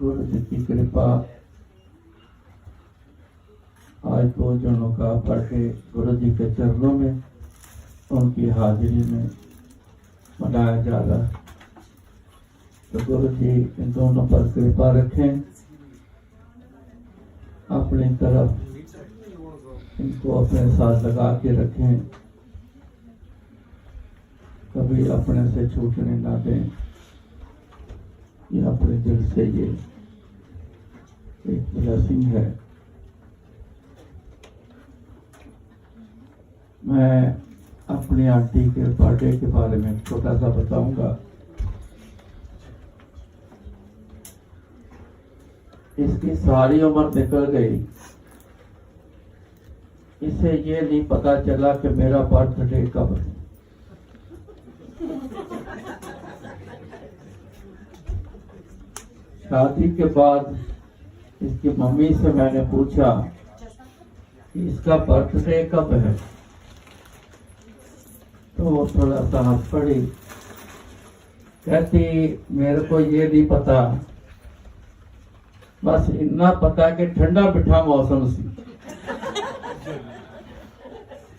गुरु जी की कृपा आज 2 जनों का बर्थडे गुरु जी के चरणों में उनकी हाजिरी में मनाया जा रहा है। तो गुरु जी इन दोनों पर कृपा रखें, अपनी तरफ इनको अपने साथ लगा के रखें, कभी अपने से छूटने ना दें। ये अपने दिल से ये एक ब्लेसिंग है। मैं अपनी आंटी के बर्थडे के बारे में छोटा सा बताऊंगा। इसकी सारी उम्र निकल गई, इसे ये नहीं पता चला कि मेरा बर्थडे कब है। शादी के बाद इसकी मम्मी से मैंने पूछा कि इसका बर्थडे कब है, तो वो थोड़ा सा हंस पड़ी। कहती मेरे को ये नहीं पता, बस इतना पता कि ठंडा बिठा मौसम सी।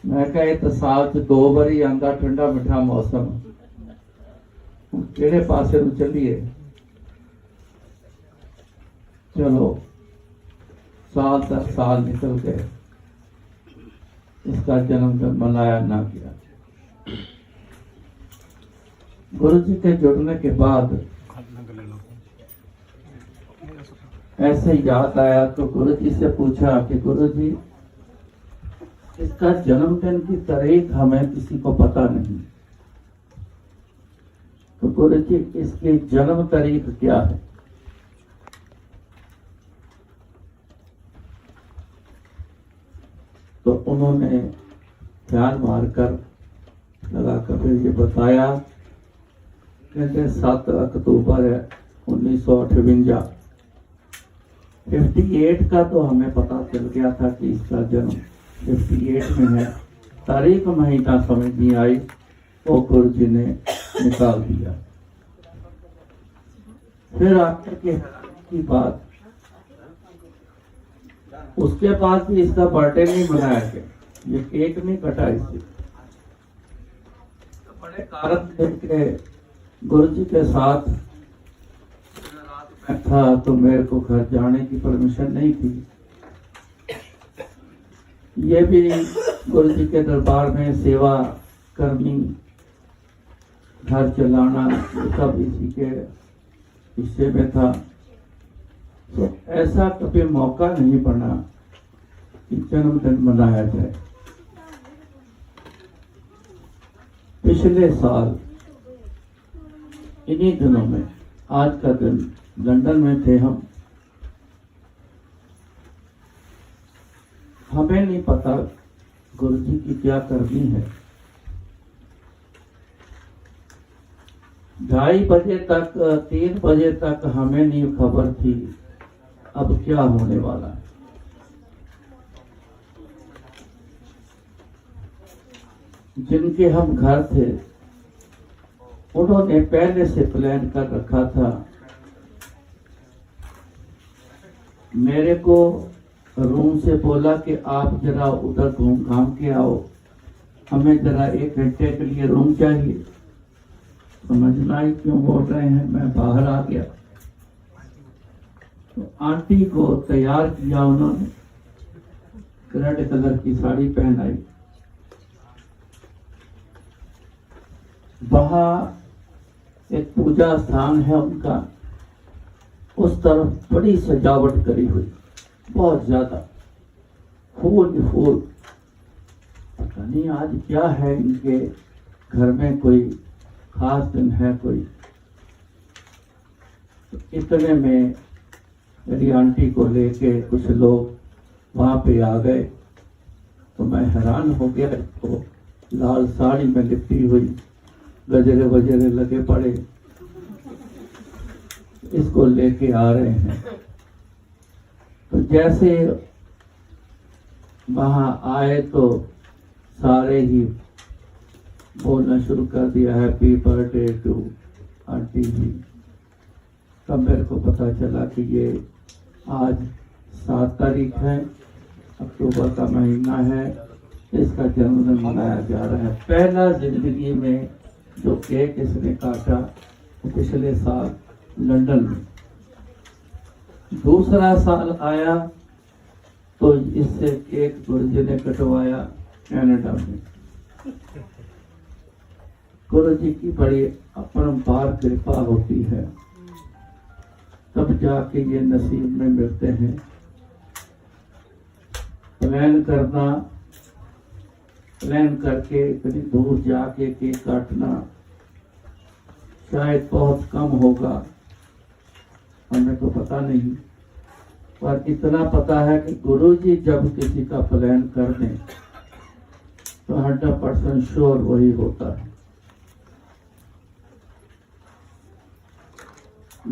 मैं कहा तो साल च 2 बारी आंदा ठंडा बिठा मौसम, केड़े पासे में चलिए। चलो साल 10 साल निकल गए, इसका जन्मदिन मनाया ना गया। गुरु जी के जुड़ने के बाद ऐसे याद आया तो गुरु जी से पूछा कि गुरु जी इसका जन्मदिन की तारीख हमें किसी को पता नहीं, तो गुरु जी इसकी जन्म तारीख क्या है? तो उन्होंने ध्यान मारकर लगा कर ये बताया, कहते 7 अक्टूबर 1958। 58 का तो हमें पता चल गया था कि इसका जन्म 58 में है, तारीख महीना समझ नहीं आई, वो गुरु जी ने निकाल दिया। फिर आकर के की बात, उसके बाद भी इसका बर्थडे नहीं मनाया गया, ये केक नहीं कटा इससे। तो बड़े कारण थे कि गुरु जी के साथ मैं था तो मेरे को घर जाने की परमिशन नहीं थी। ये भी गुरु जी के दरबार में सेवा करनी, घर चलाना, सब इसी के हिस्से में था। तो ऐसा कभी मौका नहीं बना कि जन्मदिन मनाया जाए। पिछले साल इन्हीं दिनों में, आज का दिन, लंदन में थे हम। हमें नहीं पता गुरु जी की क्या करनी है। 2:30 बजे तक, 3 बजे तक हमें नहीं खबर थी अब क्या होने वाला है। जिनके हम घर थे उन्होंने पहले से प्लान कर रखा था। मेरे को रूम से बोला कि आप जरा उधर घूम घाम के आओ, हमें जरा 1 घंटे के लिए रूम चाहिए। समझना ही क्यों बोल रहे हैं, मैं बाहर आ गया। तो आंटी को तैयार किया उन्होंने, रेड कलर की साड़ी पहनाई। वहां एक पूजा स्थान है उनका, उस तरफ बड़ी सजावट करी हुई, बहुत ज्यादा फूल ही फूल। पता नहीं आज क्या है, इनके घर में कोई खास दिन है कोई। तो इतने में मेरी आंटी को लेके कुछ लोग वहां पे आ गए। तो मैं हैरान हो गया, तो लाल साड़ी में लिपटी हुई, गजरे वजरे लगे पड़े, इसको लेके आ रहे हैं। तो जैसे वहां आए तो सारे ही बोलना शुरू कर दिया, हैप्पी बर्थडे टू आंटी जी। तब मेरे को पता चला कि ये आज 7 तारीख है, अक्टूबर का महीना है, इसका जन्मदिन मनाया जा रहा है। पहला जिंदगी में जो केक इसने काटा वो पिछले साल लंदन में, दूसरा साल आया तो इससे केक गुरुजी ने कटवाया कनाडा में। गुरुजी की बड़ी अपरंपार कृपा होती है, तब जाके ये नसीब में मिलते हैं। प्लान करना, प्लान करके इतनी दूर जाके केक काटना शायद बहुत कम होगा, हमें तो पता नहीं, पर इतना पता है कि गुरुजी जब किसी का प्लान कर दें तो 100% श्योर वही होता है।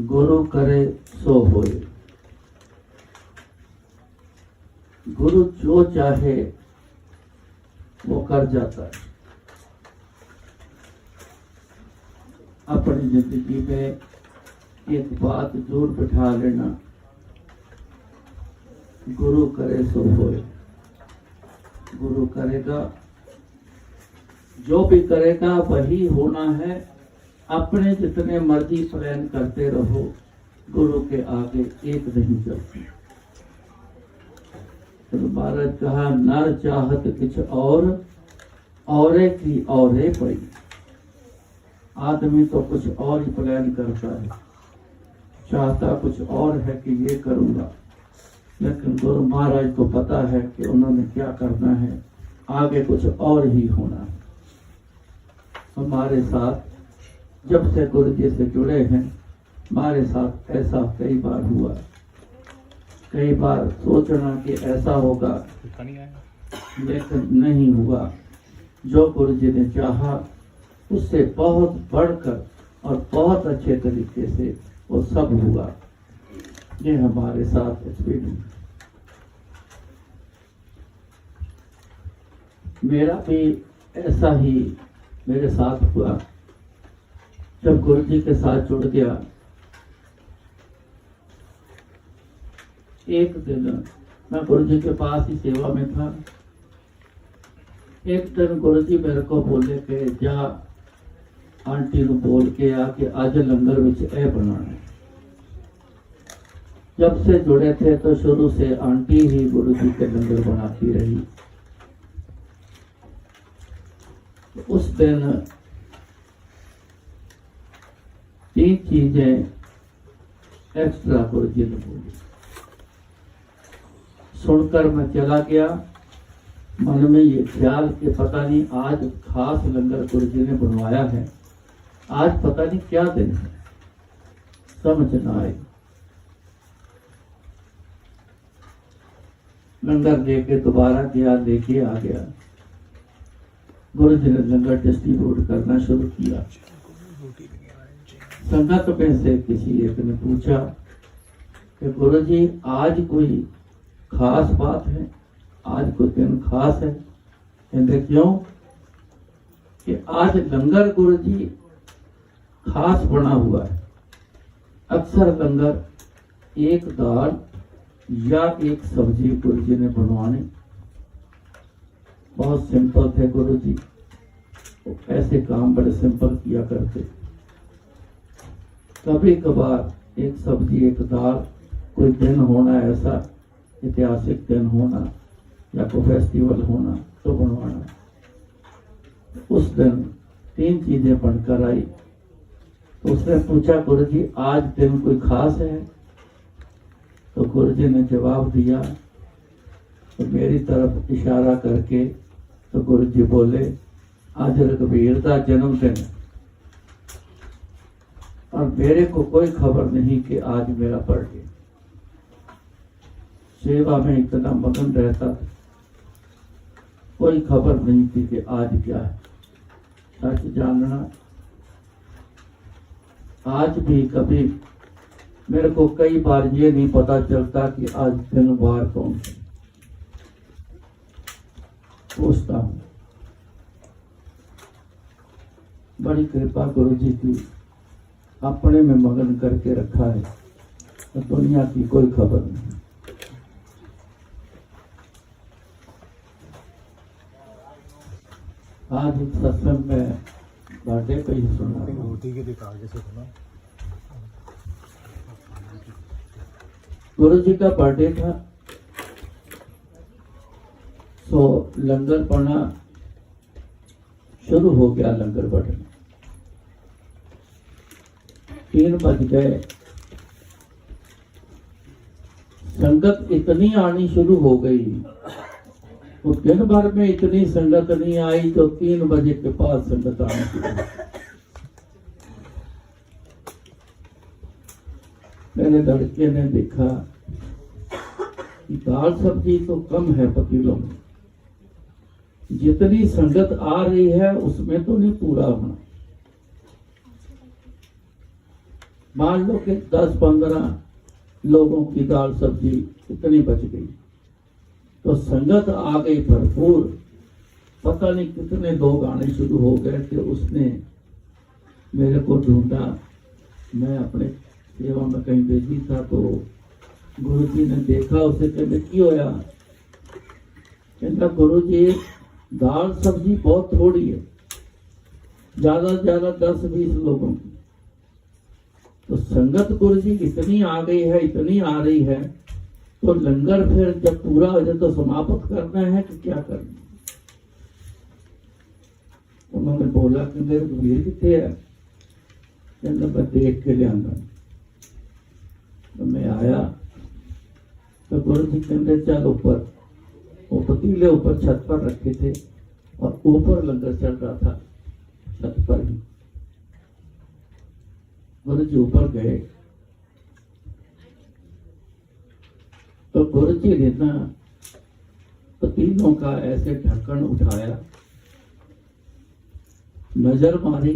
गुरु करे सो होए, गुरु जो चाहे वो कर जाता है। अपनी जिंदगी में एक बात जरूर बिठा लेना, गुरु करे सो होए। गुरु करेगा, जो भी करेगा वही होना है। अपने जितने मर्जी प्लान करते रहो, गुरु के आगे एक नहीं चलती। तो महाराज कहा, नर चाहत कुछ औरे की औरे पड़ी। आदमी तो कुछ और ही प्लान करता है, चाहता कुछ और है कि ये करूंगा, लेकिन गुरु महाराज को पता है कि उन्होंने क्या करना है, आगे कुछ और ही होना है। हमारे साथ जब से गुरु जी से जुड़े हैं, हमारे साथ ऐसा कई बार हुआ। कई बार सोचना कि ऐसा होगा, लेकिन नहीं हुआ। जो गुरु जी ने चाहा उससे बहुत बढ़कर और बहुत अच्छे तरीके से वो सब हुआ। ये हमारे साथ एक्सपीरियंस। मेरा भी ऐसा ही मेरे साथ हुआ। जब गुरु जी के साथ जुड़ गया, एक दिन मैं गुरु जी के पास ही सेवा में था। एक दिन गुरु जी मेरे को बोले कि जा आंटी को बोल के आ कि आज लंगर विच ए बनाना। जब से जुड़े थे तो शुरू से आंटी ही गुरु जी के लंगर बनाती रही। तो उस दिन 3 चीजें एक्स्ट्रा गुरु जी ने बोली। सुनकर मैं चला गया, मन में ये ख्याल कि पता नहीं आज खास लंगर गुरु जी ने बनवाया है, आज पता नहीं क्या दिन है, समझ ना आए। लंगर लेके दोबारा गया, लेके आ गया। गुरु जी ने लंगर डिस्ट्रीब्यूट करना शुरू किया। संगत में से किसी एक ने पूछा कि गुरु जी आज कोई खास बात है, आज कोई दिन खास है? कहते क्यों? कि आज लंगर गुरु जी खास बना हुआ है। अक्सर लंगर एक दाल या एक सब्जी गुरु जी ने बनवानी। बहुत सिंपल थे गुरु जी, ऐसे काम बड़े सिंपल किया करते। कभी कभार एक सब्जी एक दाल, कोई दिन होना ऐसा ऐतिहासिक दिन होना या कोई फेस्टिवल होना तो बनवाना। उस दिन 3 चीजें बनकर आई। तो उसने पूछा गुरु जी आज दिन कोई खास है? तो गुरु जी ने जवाब दिया, तो मेरी तरफ इशारा करके तो गुरु जी बोले आज रघुवीर का जन्मदिन है और मेरे को कोई खबर नहीं कि आज मेरा बर्थडे। सेवा में इतना मगन रहता था, कोई खबर नहीं थी कि आज क्या है। सच जानना, आज भी कभी मेरे को कई बार ये नहीं पता चलता कि आज दिन वार कौन है। पूछता हूँ, बड़ी कृपा गुरु जी की अपने में मगन करके रखा है, तो दुनिया की कोई खबर नहीं। आज इस सत्संग में बर्थडे पे ही सुना, गुरु जी का बर्थडे था, तो लंगर पढ़ना शुरू हो गया। लंगर पढ़ना 3 बज गए, संगत इतनी आनी शुरू हो गई, तो दिन भर में इतनी संगत नहीं आई, तो 3 बजे के बाद संगत आनी शुरू हुई। मेरे लड़के ने देखा कि दाल सब्जी तो कम है पतीलों में, जितनी संगत आ रही है उसमें तो नहीं पूरा होना। मान लो कि 10-15 लोगों की दाल सब्जी इतनी बच गई, तो संगत आ गई भरपूर। पता नहीं कितने लोग आने शुरू हो गए कि उसने मेरे को ढूंढा। मैं अपने सेवा में कहीं बिजी था, तो गुरु जी ने देखा उसे, कहते की होया? कहता गुरु जी दाल सब्जी बहुत थोड़ी है, ज्यादा से ज्यादा 10-20 लोगों की, तो संगत गुरु जी इतनी आ गई है, इतनी आ रही है, तो लंगर फिर जब पूरा हो जाए तो समाप्त करना है कि क्या करना है? उन्होंने बोला कि मेरे वीर कितने है? कहना मैं देख के लिया। तो मैं आया तो गुरु जी कहते चल ऊपर। वो पतीले ऊपर छत पर रखे थे और ऊपर लंगर चल रहा था, छत पर ही। गुरु जी ऊपर गए तो गुरु जी ने ना पतीलों का ऐसे ढक्कन उठाया, नजर मारी,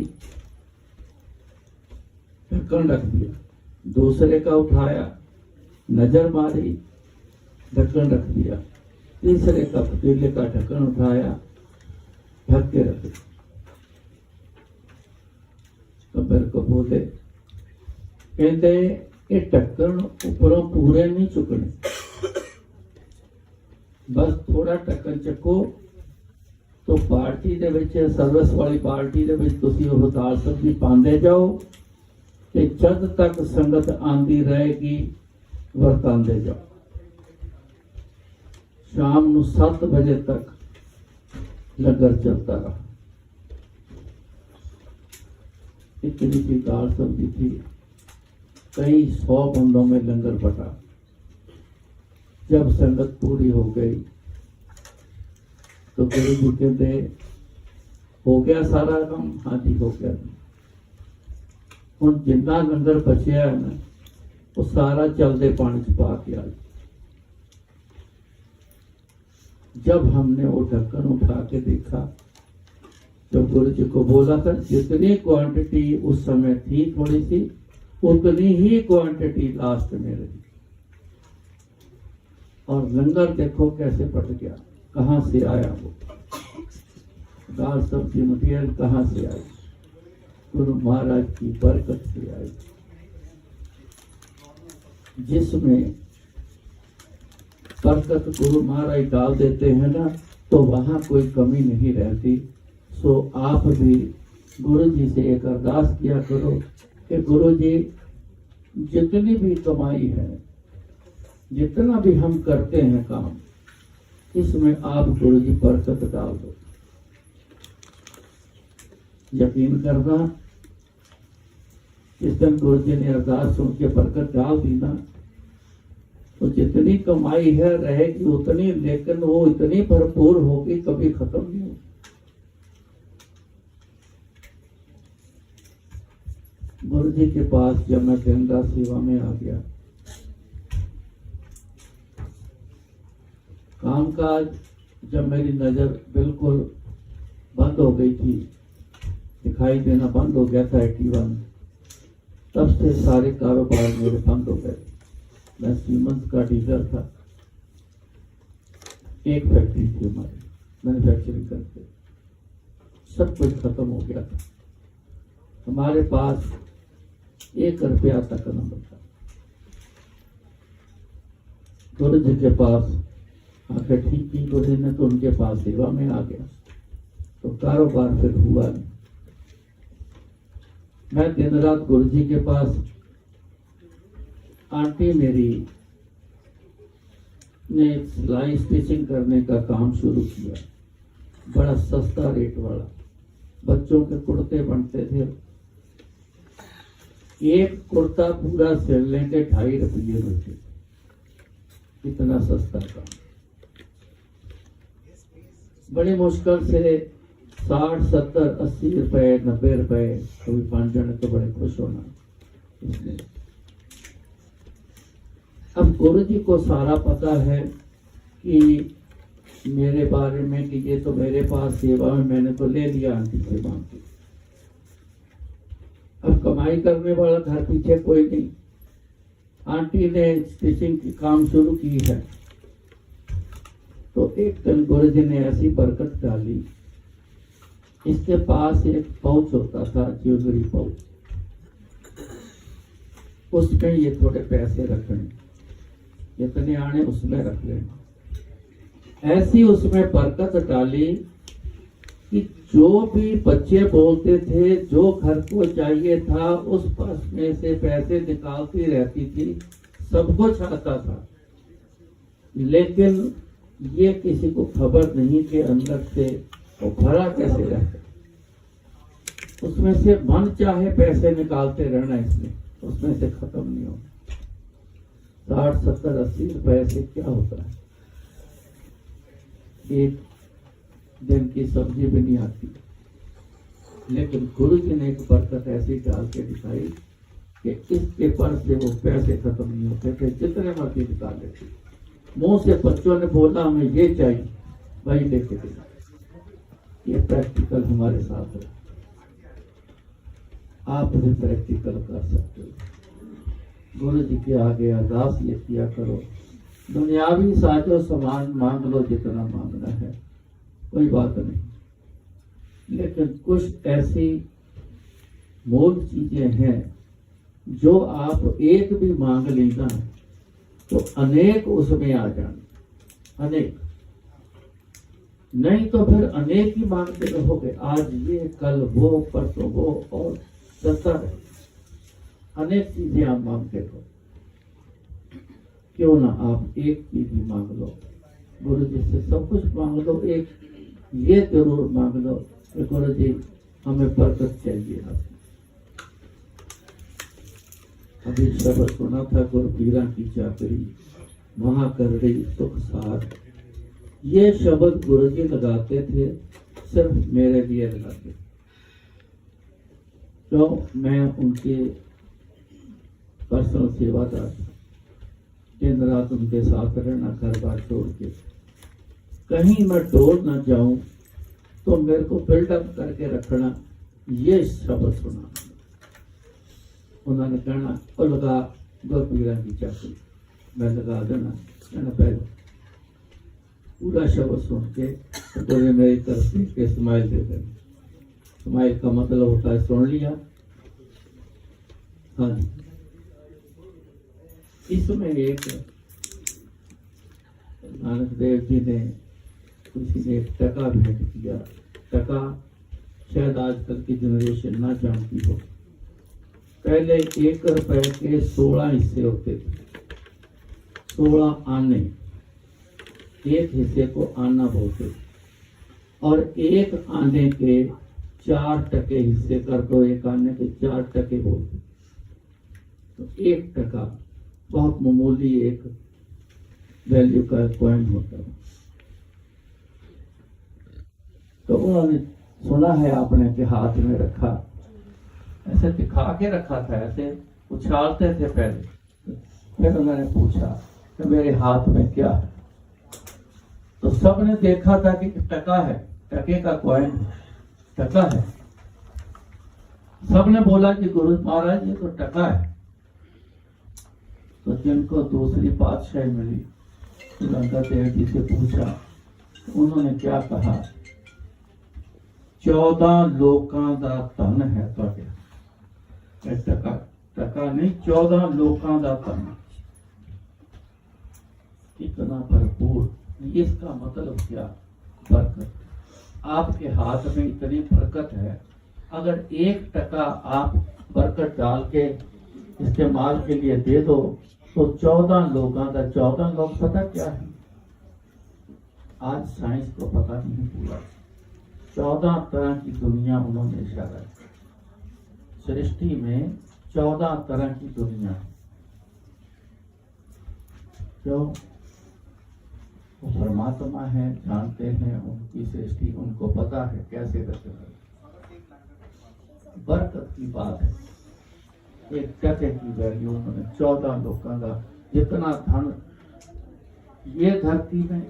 ढक्कन रख दिया। दूसरे का उठाया, नजर मारी, ढक्कन रख दिया। तीसरे का पतीले का ढक्कन उठाया, ढक के रख दिया। तो मेरे को बोले, कहते ये ढक्कन ऊपरों पूरे नहीं चुकने, बस थोड़ा ढक्कन चको तो पार्टी दे विच, सर्विस वाली पार्टी दे विच तुसीं ओह दाल सब्जी पांदे जाओ ते जद तक संगत आंदी रहेगी वरतांदे जाओ। शाम ਨੂੰ 7 बजे तक लंगर चलता रहा। इतनी सी दाल सब्जी थी, कई 100 बंदों में लंगर बटा। जब संगत पूरी हो गई तो गुरु जी कहते हो गया सारा काम? हाँ जी हो गया। हुण जिन्ना लंगर बचिया है ना, वो सारा चलते पानी च पा के आ। जब हमने वो ढक्कन उठा के देखा तो गुरु जी को बोला था जितनी क्वांटिटी उस समय थी थोड़ी सी, उतनी ही क्वांटिटी लास्ट में रही। और लंगर देखो कैसे पट गया, कहां से आया वो दाल सब्जी मटेरियल, कहां से आई? गुरु महाराज की बरकत से आई। जिसमें बरकत गुरु महाराज डाल देते हैं ना, तो वहां कोई कमी नहीं रहती। सो आप भी गुरु जी से एक अरदास किया करो कि गुरु जी जितनी भी कमाई है, जितना भी हम करते हैं काम, इसमें आप गुरु जी बरकत डाल दो। यकीन करना, जिस दिन गुरु जी ने अरदास सुन के बरकत डाल दी ना, तो जितनी कमाई है रहेगी उतनी, लेकिन वो इतनी भरपूर होगी कभी खत्म नहीं होगी। गुरु जी के पास जब मैं दिन रात सेवा में आ गया, कामकाज जब मेरी नजर बिल्कुल बंद हो गई थी, दिखाई देना बंद हो गया था 81, तब से सारे कारोबार मेरे बंद हो गए। मैं सीमेंस का डीलर था, एक फैक्ट्री थी हमारी, मैन्युफैक्चरिंग करके, सब कुछ खत्म हो गया था। हमारे पास 1 रुपया तक न बचा। गुरु जी के पास आखिर ठीक की, गुरु जी ने तो उनके पास सेवा में आ गया, तो कारोबार फिर हुआ नहीं। मैं दिन रात गुरु जी के पास, आंटी मेरी ने सिलाई स्टिचिंग करने का काम शुरू किया, बड़ा सस्ता रेट वाला, बच्चों के कुर्ते बनते थे, एक कुर्ता पूरा सिलने के 2.5 रुपये में थे, इतना सस्ता काम। बड़ी मुश्किल से 60, 70, 80 रुपए, 90 रुपए, कभी 5 जने तो बड़े खुश होना इसलिए। अब गुरु जी को सारा पता है कि मेरे बारे में, कि ये तो मेरे पास सेवा में, मैंने तो ले लिया आंटी से मांग के। अब कमाई करने वाला घर पीछे कोई नहीं, आंटी ने स्टिचिंग की काम शुरू की है, तो एक दिन गुरु जी ने ऐसी बरकत डाली, इसके पास एक पाउच होता था, ज्वेलरी पाउच, उसमें ये थोड़े पैसे रखने, जितने आने उसमें रख लेना। ऐसी उसमें बरकत डाली कि जो भी बच्चे बोलते थे, जो घर को चाहिए था, उस पर्स में से पैसे निकालती रहती थी, सब कुछ आता था, लेकिन ये किसी को खबर नहीं कि अंदर से वो भरा कैसे रहता। उसमें से मन चाहे पैसे निकालते रहना, इसमें उसमें से खत्म नहीं होगा। 60, 70, 80 रुपए से क्या होता है, एक दिन की सब्जी भी नहीं आती। लेकिन गुरु जी ने एक बरकत ऐसी डाल के दिखाई कि इसके पर्स से वो पैसे खत्म नहीं होते थे, जितने मर्जी निकाल लेते। मुंह से बच्चों ने बोला हमें ये चाहिए, भाई लेके देना। ये प्रैक्टिकल हमारे साथ है, आप भी प्रैक्टिकल कर सकते हो। गुरु जी के आगे अरदास ये किया करो, दुनियावी साजो सामान मांग लो जितना मांगना है, कोई बात नहीं, लेकिन कुछ ऐसी मूल चीजें हैं जो आप एक भी मांग लेना तो अनेक उसमें आ जाए, अनेक नहीं तो फिर अनेक ही मांगते रहोगे, आज ये कल वो परसों वो, और चलता रहे। अनेक चीजें आप मांगते हो, क्यों ना आप एक चीज ही मांग लो, गुरु जी से सब कुछ मांग लो, एक ये जरूर मांग लो कि गुरु जी हमें बरकत चाहिए। अभी शब्द सुना था, गुरु पीरा की चाकरी वहां कर रही सुख सार, ये शब्द गुरु जी लगाते थे, सिर्फ मेरे लिए लगाते थे। तो मैं उनके पर्सनल सेवादार, दिन रात उनके साथ रहना, घर बार छोड़ के कहीं मैं डोल ना जाऊं, तो मेरे को बिल्डअप करके रखना, ये शब्द सुना। उन्होंने कहना और लगा गुरपीरा की चाकरी, मैं लगा देना, कहना पहले पूरा शब्द सुन के तो मेरी तरफ देख के स्माइल दे देना। स्माइल का मतलब होता है सुन लिया। हाँ जी, इसमें एक नानक देव जी ने, किसी ने एक टका भेंट किया। टका शायद आजकल की जनरेशन ना जानती हो, पहले 1 रुपए के 16 हिस्से होते थे, 16 आने, एक हिस्से को आना बोलते थे, और एक आने के 4 टके हिस्से कर दो, एक आने के 4 टके बोलते, तो 1 टका बहुत मामूली एक वैल्यू का कॉइन होता है। तो उन्होंने सुना है आपने कि हाथ में रखा, ऐसे दिखा के रखा था, ऐसे उछालते थे पहले। फिर उन्होंने पूछा कि मेरे हाथ में क्या है, तो सबने देखा था कि टका है, टके का कॉइन टका है। सबने बोला कि गुरु महाराज ये तो टका है। तो जिनको दूसरी बादशाही मिली, तो गंगा देव जी से पूछा, तो उन्होंने क्या कहा, 14 लोकां दा धन है तुहाडे टका। टका नहीं, 14 लोगों का धन, इतना भरपूर। इसका मतलब क्या? बरकत। आपके हाथ में इतनी बरकत है, अगर 1 टका आप बरकत डाल के इस्तेमाल के लिए दे दो तो 14 लोगों का, 14 लोग पता क्या है? आज साइंस को पता नहीं पूरा। 14 तरह की दुनिया उन्होंने इशारा किया। सृष्टि में 14 तरह की दुनिया है। क्यों? वो परमात्मा है, जानते हैं उनकी सृष्टि, उनको पता है कैसे रचना। बरकत की बात है। 1 टके की वैल्यू उन्होंने 14 लोगों का, जितना धन ये धरती में,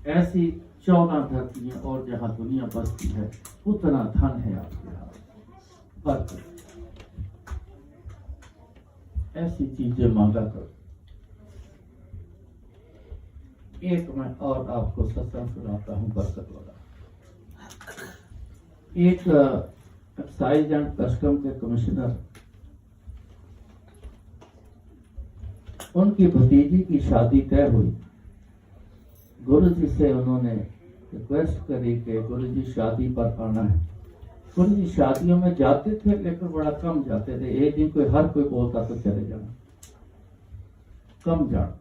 ऐसी 14 धरतियां और जहां दुनिया बसती है उतना धन है आपके हाथ। बरकत। ऐसी चीजें मांगा करो। एक मैं और आपको सत्संग सुनाता हूं बरकत वाला। एक एक्साइज एंड कस्टम के कमिश्नर, उनकी भतीजी की शादी तय हुई। गुरु जी से उन्होंने रिक्वेस्ट करी कि गुरु जी शादी पर आना है। गुरु जी शादियों में जाते थे लेकिन बड़ा कम जाते थे। एक दिन हर कोई बोलता तो चले जाना, कम जाना।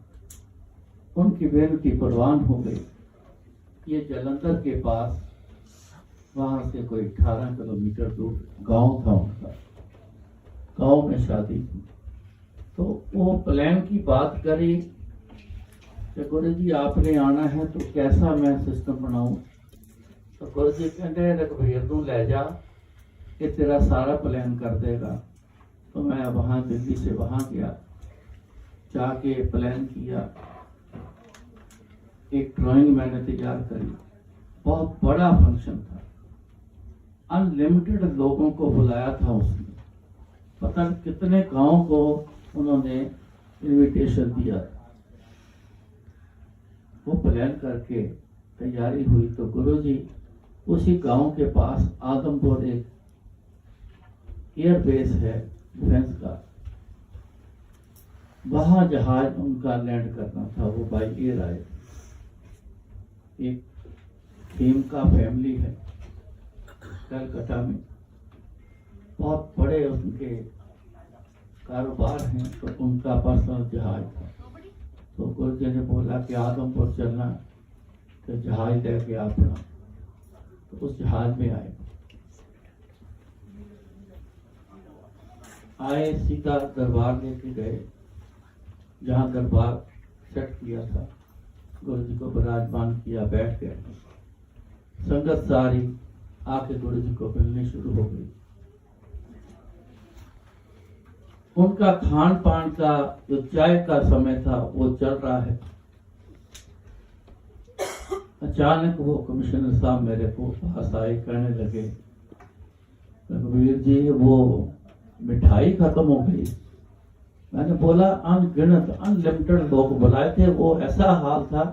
उनकी बेटी कुर्बान हो गई। ये जलंधर के पास, वहां से कोई 18 किलोमीटर दूर गांव था उनका। गांव में शादी थी। तो वो प्लान की बात करी कि गुरु जी आपने आना है तो कैसा मैं सिस्टम बनाऊं। तो गुरु जी कहते रघुवीर तू ले जा, कि तेरा सारा प्लान कर देगा। तो मैं वहां दिल्ली से वहां गया, जाके प्लान किया। एक ड्राइंग मैंने तैयार करी। बहुत बड़ा फंक्शन था, अनलिमिटेड लोगों को बुलाया था उसने। पता नहीं कितने गांव को उन्होंने इनविटेशन दिया। वो प्लान करके तैयारी हुई तो गुरुजी उसी गांव के पास आदमपुर एक एयरबेस है डिफेंस का, वहां जहाज उनका लैंड करना था। वो बाई एयर आए। एक टीम का फैमिली है कलकत्ता में, बहुत बड़े उनके कारोबार हैं, तो उनका पर्सनल जहाज था। तो गुरुजी ने बोला कि आदमपुर चलना, तो जहाज लेके अपना। तो उस जहाज में आए सीधा दरबार लेके गए, जहाँ दरबार सेट किया था। गुरुजी को विराजमान किया, बैठ गए। संगत सारी आके गुरुजी को मिलनी शुरू हो गई। उनका खान पान का जो चाय का समय था वो चल रहा है। अचानक वो कमिश्नर साहब मेरे को पास आए, कहने लगे रघुवीर जी वो मिठाई खत्म हो गई। मैंने बोला अनगिनत अनलिमिटेड लोग बुलाए थे, वो ऐसा हाल था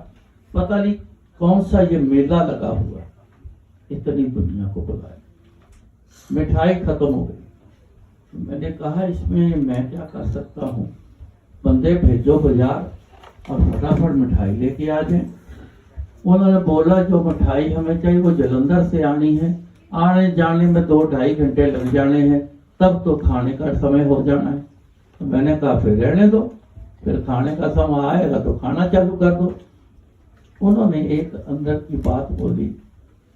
पता नहीं कौन सा ये मेला लगा हुआ, इतनी दुनिया को बुलाया, मिठाई खत्म हो गई। मैंने कहा इसमें मैं क्या कर सकता हूँ, बंदे भेजो बाजार और फटाफट मिठाई लेके आ जाए। उन्होंने बोला जो मिठाई हमें चाहिए वो जलंधर से आनी है, आने जाने में 2-2.5 घंटे लग जाने हैं, तब तो खाने का समय हो जाना है। तो मैंने कहा फिर रहने दो, फिर खाने का समय आएगा तो खाना चालू कर दो। उन्होंने एक अंदर की बात बोली।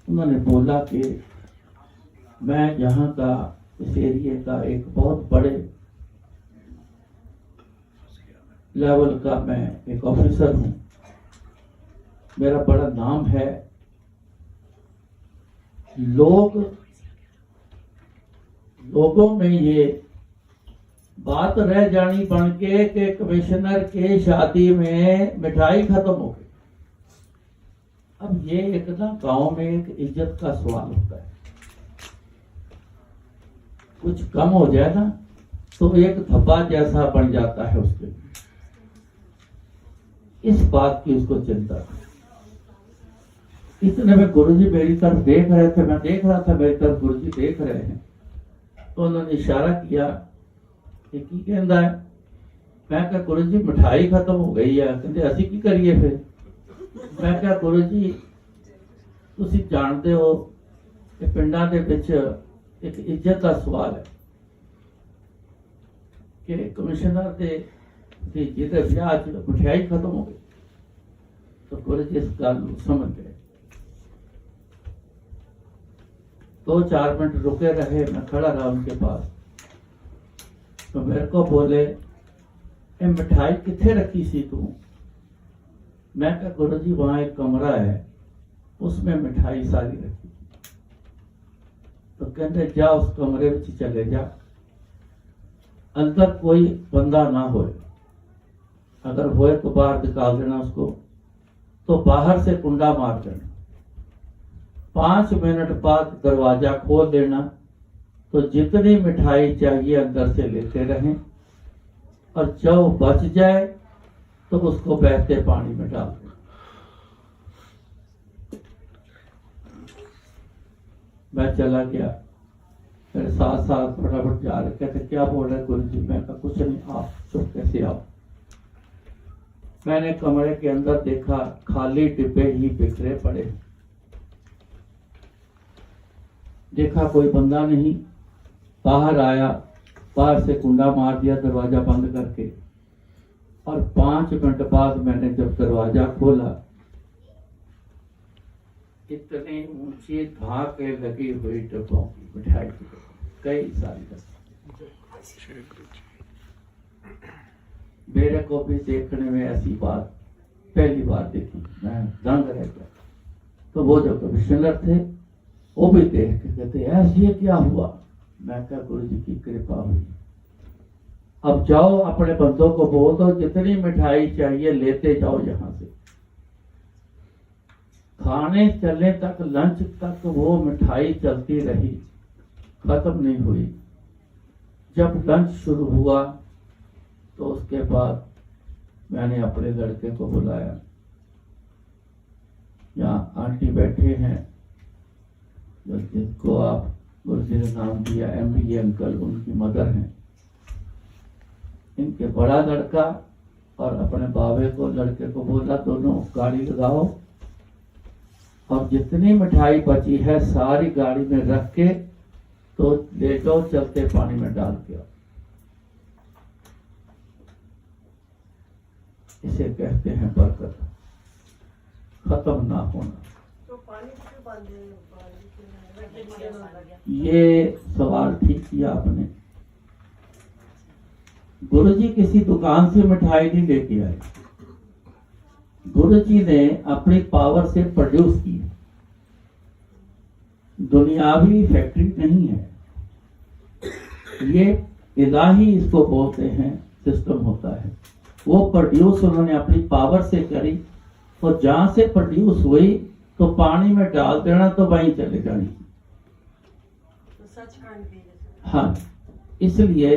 उन्होंने बोला कि मैं यहाँ का, इस एरिया का एक बहुत बड़े लेवल का मैं एक ऑफिसर हूँ, मेरा बड़ा नाम है। लोगों में ये बात रह जानी बन के कि कमिश्नर के शादी में मिठाई खत्म हो गई। अब ये एक ना गांव में एक इज्जत का सवाल होता है, कुछ कम हो जाए ना तो एक धब्बा जैसा बन जाता है उसके लिए। इस बात की उसको चिंता थी। इतने में गुरुजी मेरी तरफ देख रहे थे, मैं देख रहा था मेरी तरफ गुरुजी देख रहे हैं। तो उन्होंने इशारा किया ਇਹ ਕੀ ਕਹਿੰਦਾ ਹੈ? मैं क्या गुरु जी मिठाई खत्म हो गई है, कहते असी की करिए फिर। मैं क्या गुरु जी तुसी जानते हो कि पिंडां दे विच एक इज्जत का सवाल है कि कमिश्नर दे जिहदे ब्याह च मिठाई खत्म हो गई। तो गुरु जी इस गल नूं समझ गए। 2-4 मिनट रुके रहे, मैं खड़ा रहा उनके पास। तो मेरे को बोले ये मिठाई किथे रखी सी तू? मैं कहा गुरु जी वहां एक कमरा है, उसमें मिठाई सारी रखी। तो कहते जा उस कमरे में चले जा, अंदर कोई बंदा ना होए, अगर होए तो बाहर निकाल देना उसको, तो बाहर से कुंडा मार देना। 5 मिनट बाद दरवाजा खोल देना, तो जितनी मिठाई चाहिए अंदर से लेते रहें, और जब बच जाए तो उसको बहते पानी में डाल दें। मैं चला गया, मेरे साथ साथ फटाफट जा रहे, कहते क्या बोल रहे गुरु जी? मैं कहा कुछ नहीं, आप चुप कैसे आओ। मैंने कमरे के अंदर देखा, खाली डिब्बे ही बिखरे पड़े। देखा कोई बंदा नहीं, बाहर आया, बाहर से कुंडा मार दिया दरवाजा बंद करके, और 5 मिनट बाद मैंने जब दरवाजा खोला, इतने ऊंचे धाके लगी हुई डब्बों की मिठाई की, कई सारी। मेरे को भी देखने में ऐसी बात पहली बार देखी, मैं दंग रह गया। तो वो जो कमिश्नर थे वो भी देख के कहते ऐसे ये क्या हुआ? मैं क्या गुरु जी की कृपा हुई। अब जाओ अपने बंदों को बोल दो जितनी मिठाई चाहिए लेते जाओ यहां से। खाने चलने तक, लंच तक वो मिठाई चलती रही, खत्म नहीं हुई। जब लंच शुरू हुआ तो उसके बाद मैंने अपने लड़के को बुलाया। यहाँ आंटी बैठे हैं जिनको आप गुरु जी ने नाम दिया MBA अंकल, उनकी मदर हैं। इनके बड़ा लड़का और अपने बाबे को, लड़के को बोला दोनों गाड़ी लगाओ और जितनी मिठाई बची है सारी गाड़ी में रख के तो ले जाओ, चलते पानी में डाल के आओ। इसे कहते हैं बरकत, खत्म ना होना। तो पानी क्यों बांधे? ये सवाल ठीक किया आपने। गुरु जी किसी दुकान से मिठाई नहीं लेके आए, गुरु जी ने अपनी पावर से प्रोड्यूस की। दुनियावी फैक्ट्री नहीं है ये, इलाही इसको बोलते हैं, सिस्टम होता है। वो प्रोड्यूस उन्होंने अपनी पावर से करी, और जहां से प्रोड्यूस हुई तो पानी में डाल देना, तो वहीं चले जानी। हाँ, इसलिए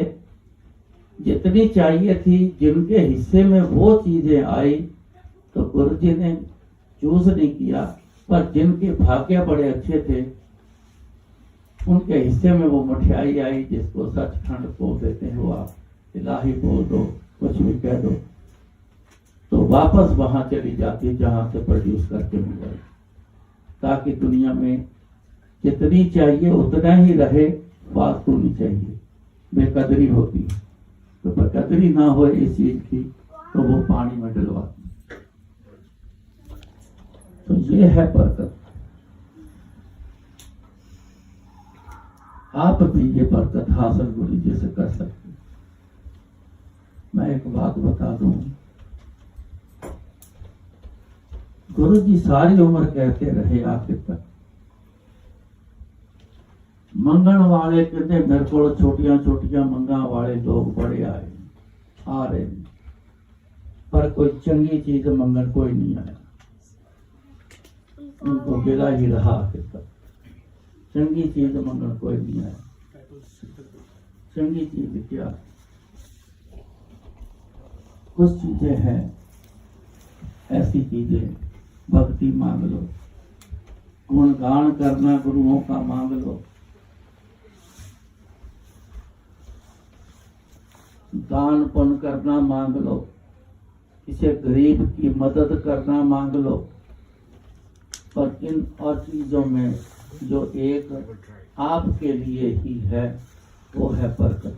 जितनी चाहिए थी, जिनके हिस्से में वो चीजें आई, तो गुरु जी ने चूज नहीं किया, पर जिनके भाग्य बड़े अच्छे थे उनके हिस्से में वो मिठाई आई, जिसको सचखंड बोल देते हैं। वो आप इलाही बोल दो, कुछ भी कह दो, तो वापस वहां चली जाती है जहां से प्रोड्यूस करके मिल, ताकि दुनिया में जितनी चाहिए उतना ही रहे, फालतू नहीं चाहिए। बेकदरी होती है, तो बेकदरी ना हो इस चीज की, तो वो पानी में डलवाती। तो ये है बरकत। आप भी ये बरकत हासिल गुरु जी से कर सकते। मैं एक बात बता दूं, गुरु जी सारी उम्र कहते रहे आखिर तक, मंगण वाले कहते मेरे को छोटिया छोटिया मंगा वाले लोग बड़े आए आ रहे, पर कोई चंगी चीज मंगण कोई नहीं आया। उनको गिरा ही रहा आखिर तक, चंगी चीज मंगण कोई नहीं आया। चंगी चीज क्या? कुछ चीजें हैं ऐसी चीजें, भक्ति मांग लो, गुणगान करना गुरुओं का मांग लो, दान पुण्य करना मांग लो, किसी गरीब की मदद करना मांग लो, पर इन और चीजों में जो एक आपके लिए ही है वो है बरकत।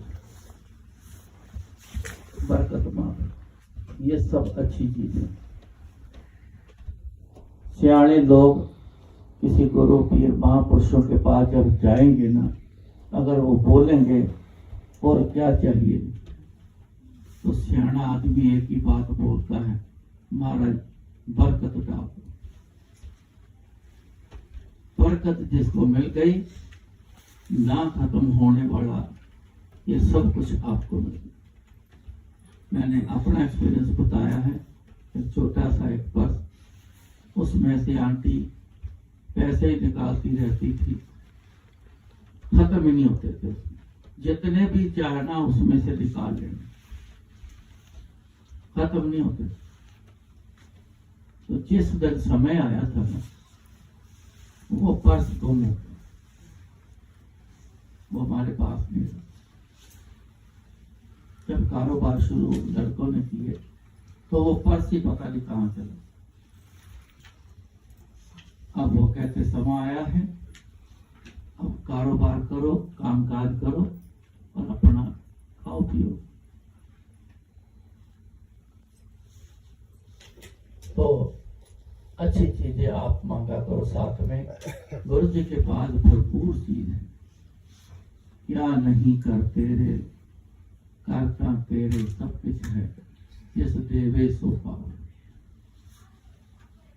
बरकत मांगो, ये सब अच्छी चीज है। सियाणे लोग किसी गुरु पीर महापुरुषों के पास जब जाएंगे ना, अगर वो बोलेंगे और क्या चाहिए, तो सियाना आदमी एक ही बात बोलता है, महाराज बरकत डाल। बरकत जिसको मिल गई, ना खत्म होने वाला ये सब कुछ आपको मिल गया। मैंने अपना एक्सपीरियंस बताया है। एक छोटा सा एक पर्स, उसमें से आंटी पैसे ही निकालती रहती थी, खत्म ही नहीं होते थे। जितने भी चाहना उसमें से निकाल लेंगे, खत्म नहीं होते। तो जिस दिन समय आया था ना, वो पर्स गुम हो गया, वो हमारे पास नहीं था। जब कारोबार शुरू लड़कों ने किए तो वो पर्स ही पता नहीं कहां चला। अब वो कहते समय आया है, अब कारोबार करो, कामकाज करो और अपना खाओ पियो। तो अच्छी चीजें आप मांगा करो साथ में। गुरु जी के पास भरपूर चीज है। क्या नहीं करते रे, करता तेरे सब कुछ है, जिस देवे सो पाओ।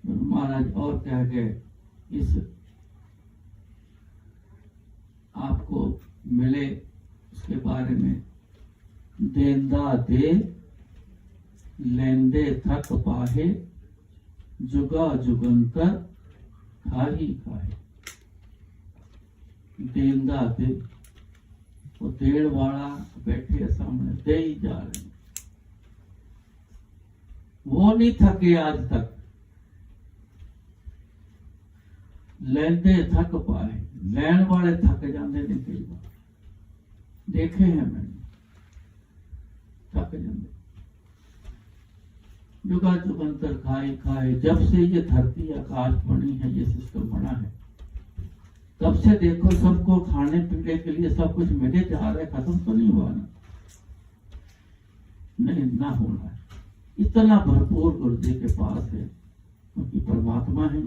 महाराज और कह गए, इस आपको मिले उसके बारे में, देंदा दे लेंदे थक पाहे, जुगा जुगंतर खाही खाहे। देंदा दे, वो देड़ वाला बैठे सामने, दे ही जा रहे, वो नहीं थके आज तक। लेंदे थक पाए, लैन वाले थक जाते ने कई बार, देखे हैं मैंने, थक जाते। जुगा जुगंतर खाए खाए, जब से ये धरती आकाश बनी है, ये सिस्टम बना है, तब से देखो सबको खाने पीने के लिए सब कुछ मिले जा रहा है। खत्म तो नहीं हुआ ना, नहीं ना होना है। इतना भरपूर गुरु जी के पास है, क्योंकि परमात्मा है,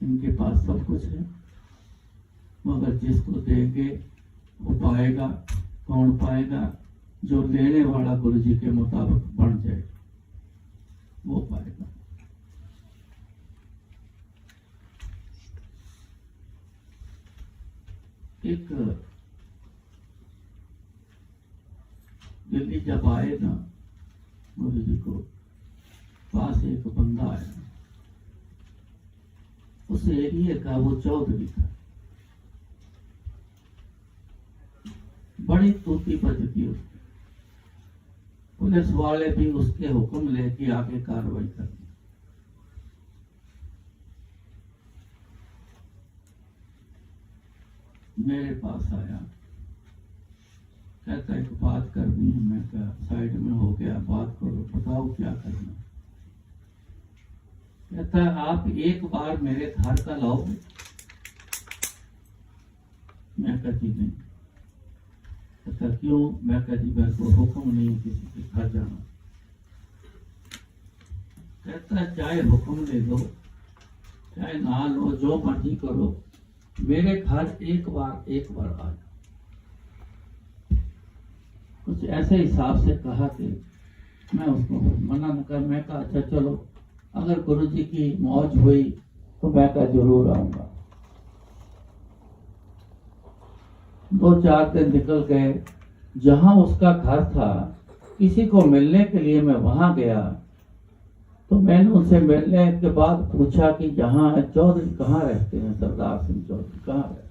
इनके पास सब कुछ है। मगर जिसको देंगे वो पाएगा। कौन पाएगा? जो लेने वाला गुरु जी के मुताबिक बन जाए, वो पाएगा। एक दिल्ली जब आए ना, गुरु जी को पास एक बंदा आया, उस एरिया का वो चौधरी था, बड़ी तूती बजती उसकी। पुलिस वाले भी उसके हुक्म लेके आगे कार्रवाई करनी। मेरे पास आया, कहता एक बात करनी है। मैं कहा साइड में हो गया, बात करो, बताओ क्या करना। कहता आप एक बार मेरे घर का लाओगे? मैं कहती नहीं। कहता क्यों? मैं कहती मेरे को हुक्म नहीं किसी के घर जाना। कहता चाहे हुक्म ले लो चाहे ना लो, जो मर्जी करो, मेरे घर एक बार आ जाओ। कुछ ऐसे हिसाब से कहा कि मैं उसको मना न कर। मैं कहा अच्छा चलो, अगर गुरु जी की मौज हुई तो मैं कहा जरूर आऊंगा। 2-4 दिन निकल गए। जहां उसका घर था, किसी को मिलने के लिए मैं वहां गया, तो मैंने उनसे मिलने के बाद पूछा कि जहां चौधरी कहाँ रहते हैं? सरदार सिंह चौधरी कहाँ रहते?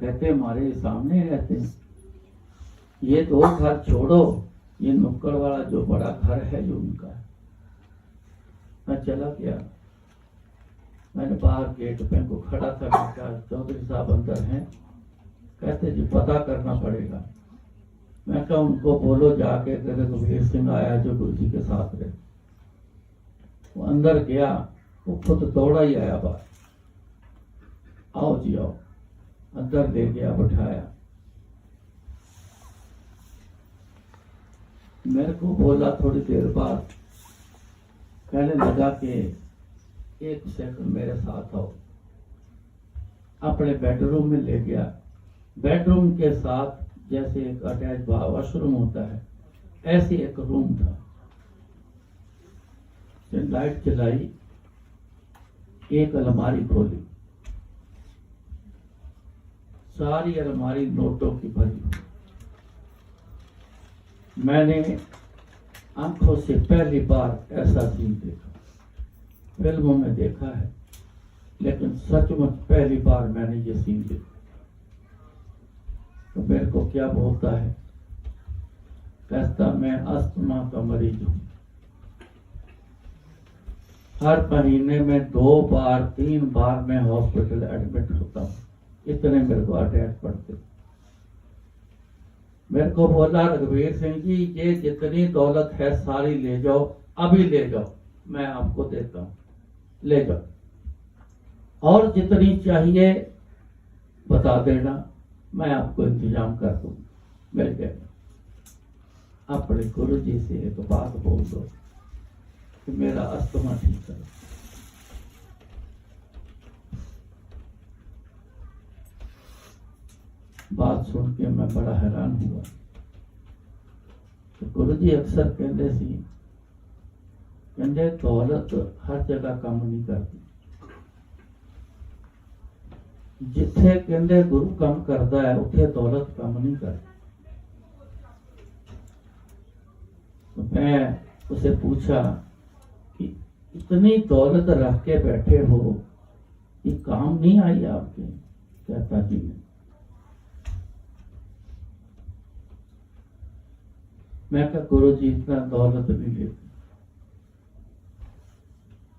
कहते हमारे सामने रहते हैं। ये 2 घर छोड़ो, ये नुक्कड़ वाला जो बड़ा घर है जो उनका है। मैं चला गया, मैंने बाहर गेट पे को खड़ा था। मैं कहा चौधरी साहब अंदर हैं? कहते जी पता करना पड़ेगा। मैं कहा उनको बोलो जाके कि रघुवीर सिंह आया जो गुरु जी के साथ रहे। वो अंदर गया, वो खुद दौड़ा ही आया बाहर, आओ जी आओ, अंदर ले गया, बिठाया। मेरे को बोला थोड़ी देर बाद, कहने लगा कि 1 सेकंड मेरे साथ आओ। अपने बेडरूम में ले गया। बेडरूम के साथ जैसे एक अटैच वॉशरूम होता है, ऐसे एक रूम था। लाइट जलाई, एक अलमारी खोली, सारी अलमारी नोटों की भरी हुई। मैंने आंखों से पहली बार ऐसा सीन देखा। फिल्मों में देखा है, लेकिन सचमुच पहली बार मैंने ये सीन देखा। तो मेरे को क्या बोलता है, कहता मैं अस्थमा का मरीज हूं, हर महीने में 2 बार 3 बार मैं हॉस्पिटल एडमिट होता हूं, इतने मेरे को अटैक पड़ते। मेरे को बोला रघुवीर सिंह जी, ये जितनी दौलत है सारी ले जाओ, अभी ले जाओ, मैं आपको देता हूं, ले जाओ, और जितनी चाहिए बता देना, मैं आपको इंतजाम कर दूं। मिल गया। अपने गुरु जी से एक बात बोल दो कि मेरा अस्थमा ठीक करो। बात सुन के मैं बड़ा हैरान हुआ। तो गुरु जी अक्सर कहते सी, कहते दौलत हर जगह काम नहीं करती। जिथे कहते गुरु काम करता है, उथे दौलत काम नहीं करती। तो मैं उसे पूछा कि इतनी दौलत रख के बैठे हो, ये काम नहीं आई आपके? कहता जी नहीं। मैं कहा गुरु जी इतना दौलत नहीं लेते।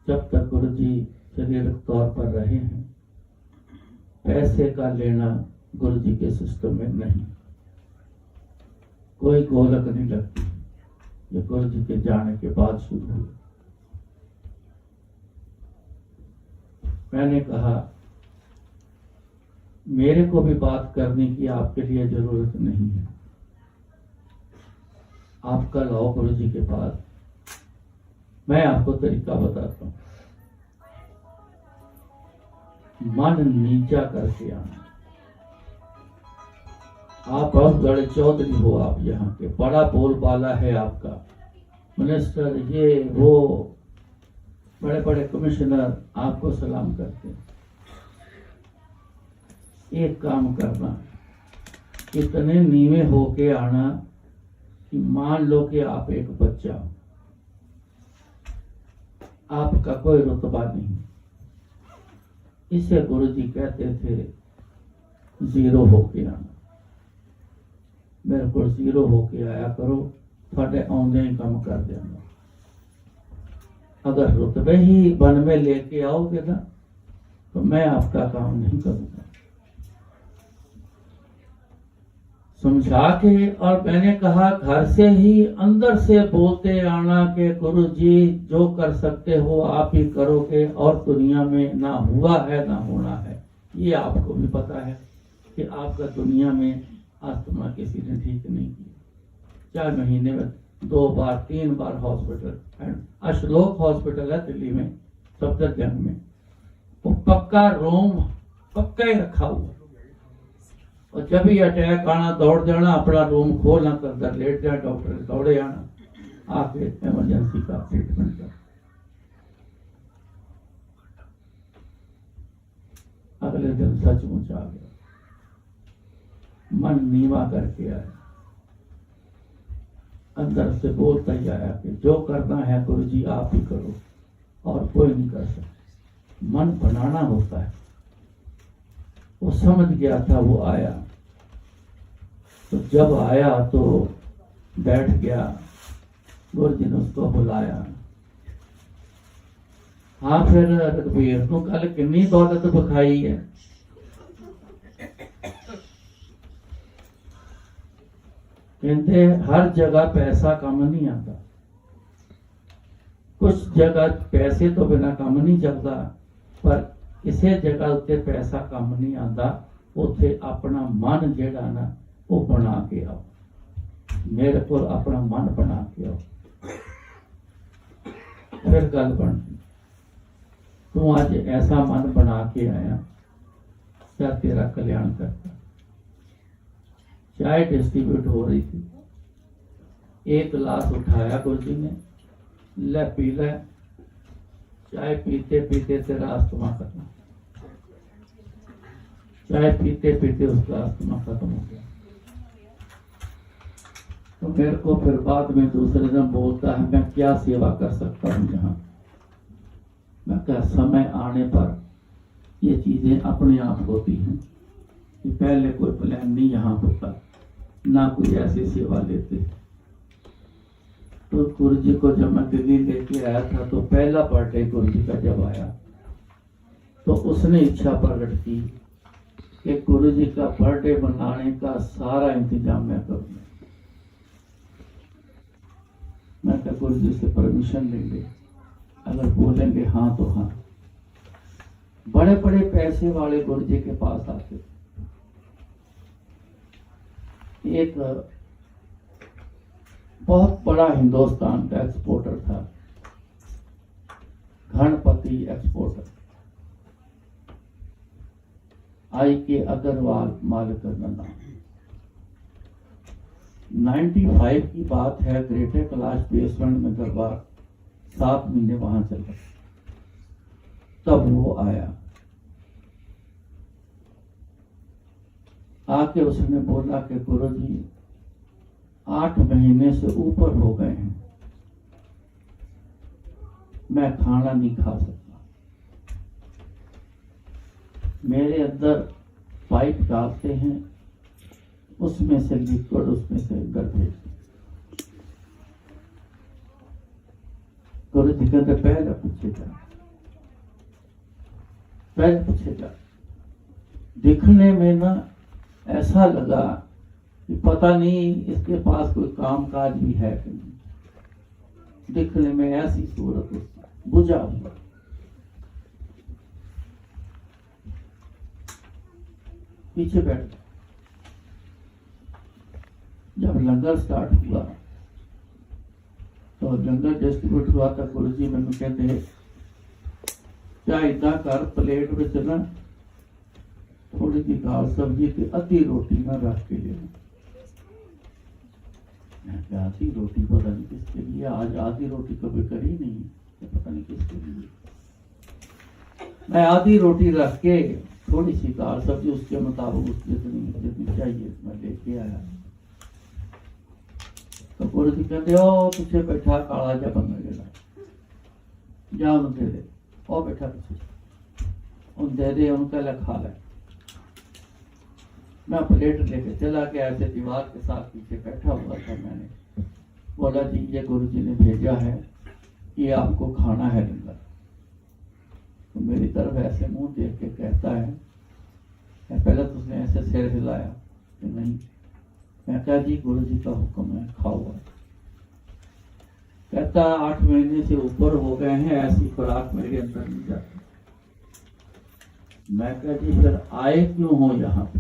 जब तक गुरु जी शारीरिक तौर पर रहे हैं, पैसे का लेना गुरु जी के सिस्टम में नहीं, कोई गोलक नहीं लगती। ये गुरु जी के जाने के बाद शुरू हुई। मैंने कहा मेरे को भी बात करने की आपके लिए जरूरत नहीं है, आप कल आओ गुरु जी के पास, मैं आपको तरीका बताता हूं। मन नीचा करके आना। आप बहुत बड़े चौधरी हो, आप यहाँ के बड़ा बोलबाला है आपका, मिनिस्टर ये वो, बड़े बड़े कमिश्नर आपको सलाम करते हैं। एक काम करना, इतने नीवे होके आना कि मान लो कि आप एक बच्चा, आपका कोई रुतबा नहीं। इसे गुरु जी कहते थे जीरो होके आना। मेरे को जीरो होके आया करो, थोड़े आउंदे ही कम कर देना। अगर रुतबे ही बन में लेके आओगे ना, तो मैं आपका काम नहीं करूंगा। समझा के, और मैंने कहा घर से ही अंदर से बोलते आना कि गुरु जी जो कर सकते हो आप ही करोगे, और दुनिया में ना हुआ है ना होना है। ये आपको भी पता है कि आपका दुनिया में अस्थमा किसी ने ठीक नहीं किया। 4 महीने में 2 बार 3 बार हॉस्पिटल, एंड अशलोक हॉस्पिटल है दिल्ली में, सफदरजंग में, वो पक्का रूम पक्का ही रखा हुआ। और जब भी अटैक आना दौड़ जाना, अपना रूम खोलना, अंदर लेट जाए, डॉक्टर दौड़े आना, आके इमरजेंसी का ट्रीटमेंट कर। अगले दिन सचमुच आ गया, मन नीवा करके आया, अंदर से बोलता ही आया कि जो करना है गुरु जी आप ही करो, और कोई नहीं कर सकता। मन बनाना होता है। वो समझ गया था, वो आया। तो जब आया तो बैठ गया, गुरु जी ने उसको बुलाया। हाँ फिर रघुवीर तू कल कितनी दौलत बखाई है? कहते हर जगह पैसा कम नहीं आता, कुछ जगह पैसे तो बिना काम नहीं चलता, पर किसी जगह उत्ते पैसा काम नहीं आता, उत्थे अपना मन जेड़ा ना वो बना के आओ। मेरे को अपना मन बना के आओ, फिर गल बनती। तू आज ऐसा मन बना के आया, क्या तेरा कल्याण करता। चाय डिस्ट्रीब्यूट हो रही थी, एक गिलास उठाया गुरु जी ने, ले पी ले। चाय पीते पीते तेरा अस्थमा खत्म, चाय पीते पीते उसका अस्थमा खत्म हो गया। तो मेरे को फिर बाद में दूसरे दिन बोलता है, मैं क्या सेवा कर सकता हूँ यहाँ। मैं क्या, समय आने पर ये चीजें अपने आप होती हैं कि पहले कोई प्लान नहीं यहाँ होता, ना कोई ऐसी सेवा लेते। तो गुरु जी को जब मैं दिल्ली लेके आया था, तो पहला बर्थडे गुरु जी का जब आया, तो उसने इच्छा प्रकट की कि गुरु जी का बर्थडे मनाने का सारा इंतजाम मैं करूंगा। मैं तो गुरु जी से परमिशन लेंगे, अगर बोलेंगे हाँ तो हाँ। बड़े बड़े पैसे वाले गुरु जी के पास आते। एक बहुत बड़ा हिंदुस्तान का एक्सपोर्टर था, गणपति एक्सपोर्टर, I.K. अग्रवाल मालिक का नाम। 95 की बात है, ग्रेटर कैलाश बेसमेंट में दरबार 7 महीने वहां चला, तब वो आया। आके उसने बोला कि गुरु जी 8 महीने से ऊपर हो गए हैं, मैं खाना नहीं खा सकता। मेरे अंदर पाइप डालते हैं, उसमें से लिक्विड उसमें से अंदर भेजते। गुरु जी कहते पहले पूछे जा, पहले पूछे जा। दिखने में ना ऐसा लगा कि पता नहीं इसके पास कोई काम काज भी है कि नहीं। दिखने में ऐसी सूरत उसकी बुझा हुआ। पीछे बैठ गया। जब लंगर स्टार्ट हुआ, तो लंगर डिस्ट्रीब्यूट हुआ था, गुरु जी मैंने कहते क्या इतना कर प्लेट में ना थोड़ी सी दाल सब्जी की आधी रोटी ना रख के ले। आधी रोटी पता नहीं किसके लिए, आज आधी रोटी कभी करी नहीं, पता नहीं किसके लिए। मैं आधी रोटी रख के थोड़ी सी दाल सब्जी उसके मुताबिक उसकी जितनी चाहिए मैं लेके आया। तो गुरु जी कहते हो पीछे बैठा काला जा बंदा जेड़ा, जा उन दे दे, और बैठा पीछे उन दे दे, उनका खा ले। मैं प्लेट लेके चला गया, ऐसे दीवार के साथ पीछे बैठा हुआ था। मैंने बोला जी ये गुरु जी ने भेजा है, ये आपको खाना है लंगर। तो मेरी तरफ ऐसे मुंह देख के कहता है, पहले तो उसने ऐसे सिर हिलाया कि नहीं। मैं कहा जी गुरु जी का हुक्म है, खाओ। कहता 8 महीने से ऊपर हो गए हैं, ऐसी खुराक मेरे अंदर नहीं जाती। मैं कहा जी फिर आए क्यों हो यहाँ पे,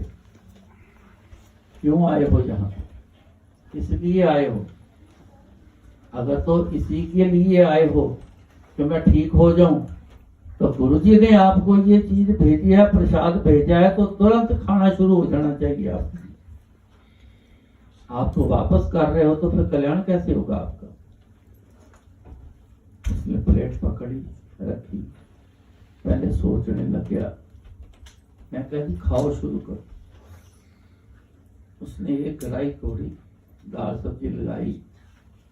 क्यों आए हो यहाँ पे, किस लिए आए हो? अगर तो इसी के लिए आए हो कि मैं ठीक हो जाऊं, तो गुरुजी ने आपको ये चीज भेजी है, प्रसाद भेजा है, तो तुरंत खाना शुरू हो जाना चाहिए आपको। आप तो वापस कर रहे हो, तो फिर कल्याण कैसे होगा आपका? उसने प्लेट पकड़ी रखी, पहले सोचने लग गया। मैं कहा जी खाओ शुरू करो। उसने एक कढ़ाई तोड़ी, दाल सब्जी लगाई,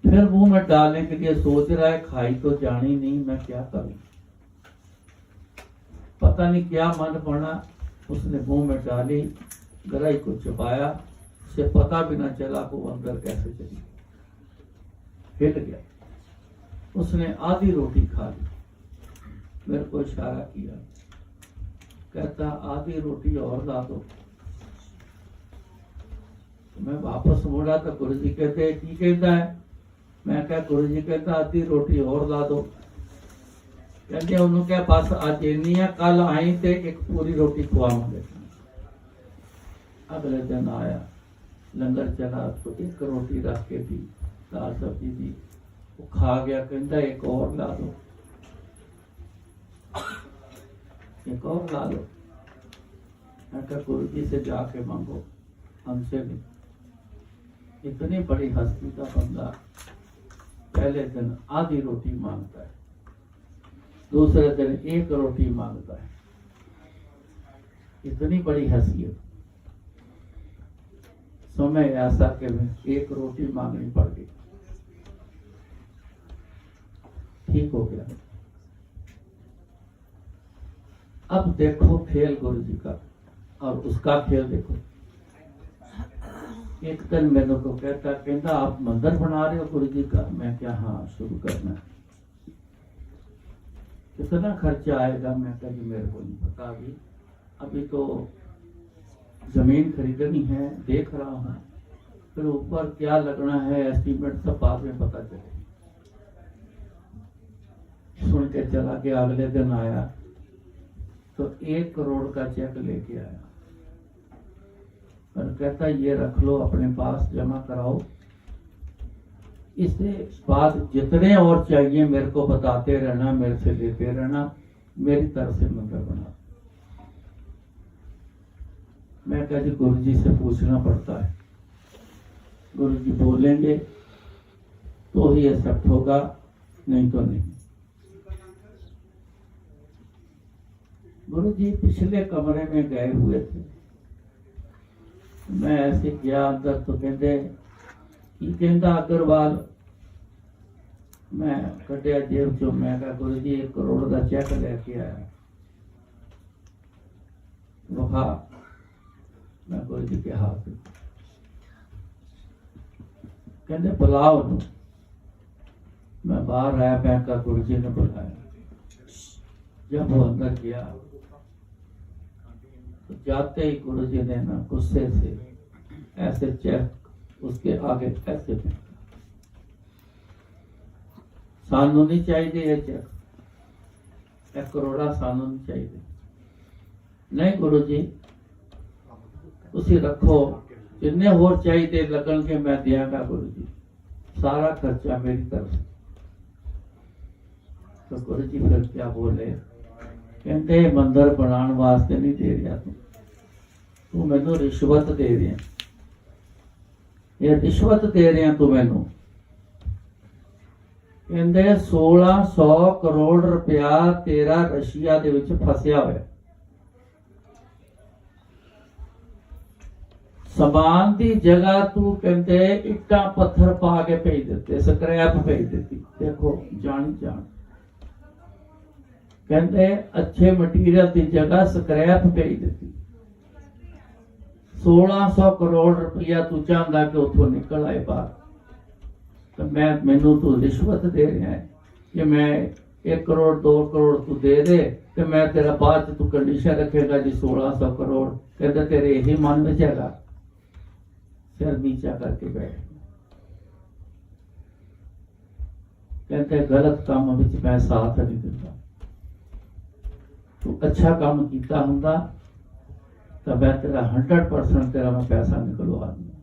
फिर मुंह में डालने के लिए सोच रहा है, खाई तो जानी नहीं, मैं क्या करूं। पता नहीं क्या मन बना, उसने मुंह में डाली, कढ़ाई को चबाया, उसे पता भी ना चला वो अंदर कैसे चली, हिल गया। उसने आधी रोटी खा ली, मेरे को इशारा किया, कहता आधी रोटी और ला दो। मैं वापस मुड़ा तो गुरु जी कहते की कहता है। मैं क्या गुरु जी कहता आधी रोटी और ला दो। कहते उन्होंने क्या बस आज इन्नी है, कल आई ते एक पूरी रोटी खुआवांगे। अगले दिन आया, लंगर चला तो एक रोटी रख के दी, दाल सब्जी दी, वो खा गया। कहता एक और ला दो, एक और ला लो। मैं कहा गुरु जी से जाके मांगो, हमसे नहीं। इतनी बड़ी हस्ती का बंदा पहले दिन आधी रोटी मांगता है, दूसरे दिन एक रोटी मांगता है। इतनी बड़ी हैसियत। समय ऐसा कि एक रोटी मांगनी पड़ गई, ठीक हो गया। अब देखो खेल गुरु जी का, और उसका खेल देखो। एक दिन मैंने को कहता आप मंदिर बना रहे हो गुरु जी का। मैं क्या हाँ शुरू करना है। कितना खर्चा आएगा? मैं कहा जी मेरे को नहीं पता, अभी तो जमीन खरीदनी है, देख रहा हूँ, फिर ऊपर क्या लगना है एस्टीमेट सब बाद में पता चले। सुन के चला गया। अगले दिन आया तो 1 करोड़ का चेक लेके आया और कहता ये रख लो अपने पास, जमा कराओ, इसके बाद जितने और चाहिए मेरे को बताते रहना, मेरे से लेते रहना, मेरी तरफ से मंदिर बना। मैं कहा जी गुरु जी से पूछना पड़ता है, गुरु जी बोलेंगे तो ही एक्सेप्ट होगा, नहीं तो नहीं। गुरु जी पिछले कमरे में गए हुए थे। मैं ऐसे गया अंदर तो कहते की कहता अग्रवाल। मैं कटिया जेब चो। मैं कहा गुरु जी 1 करोड़ का चेक लेके आया। वहा मैं गुरु जी के हाथ में कहते बुलाओ नु। मैं बाहर आया, बैंक का गुरु जी ने बुलाया। जब वो अंदर गया तो जाते ही गुरु जी ने ना गुस्से से ऐसे चेक उसके आगे ऐसे फेंका। सानू नहीं चाहिए ये चेक, 1 करोड़ा सानू नहीं चाहिए। नहीं गुरु जी उसी रखो, जिन्ने होर चाहिए लगन के मैं दियागा गुरु जी, सारा खर्चा मेरी तरफ। तो गुरु जी फिर क्या बोले? कहते मंदिर बनाने वास्ते नहीं दे रहा तू मैनू रिश्वत दे रहा। ये रिश्वत दे रहा तू मैनू। कहते 1600 करोड़ रुपया तेरा रशिया दे विच फसिया होया। समान की जगह तू कहते इट्टा पत्थर पा के भेज देते, स्क्रैप भेज देती। देखो जान कहते अच्छे मटीरियल की जगह स्क्रैप भेज देती। 1600 करोड़ रुपया तू चाहता कि उतो निकल आए बाहर। तो मैनू तू रिश्वत दे रहा है कि मैं 1 करोड़ 2 करोड़ तू दे दे, तो मैं तेरा बाद तू कंडीशन रखेगा जी 1600 करोड़। कहते तेरे यही मन में जाएगा। सिर नीचा करके बैठ। कहते गलत काम में मैं साथ नहीं देता। तू अच्छा काम किया होंगे तो मैं तेरा 100% तेरा मैं पैसा निकलवा दूंगा।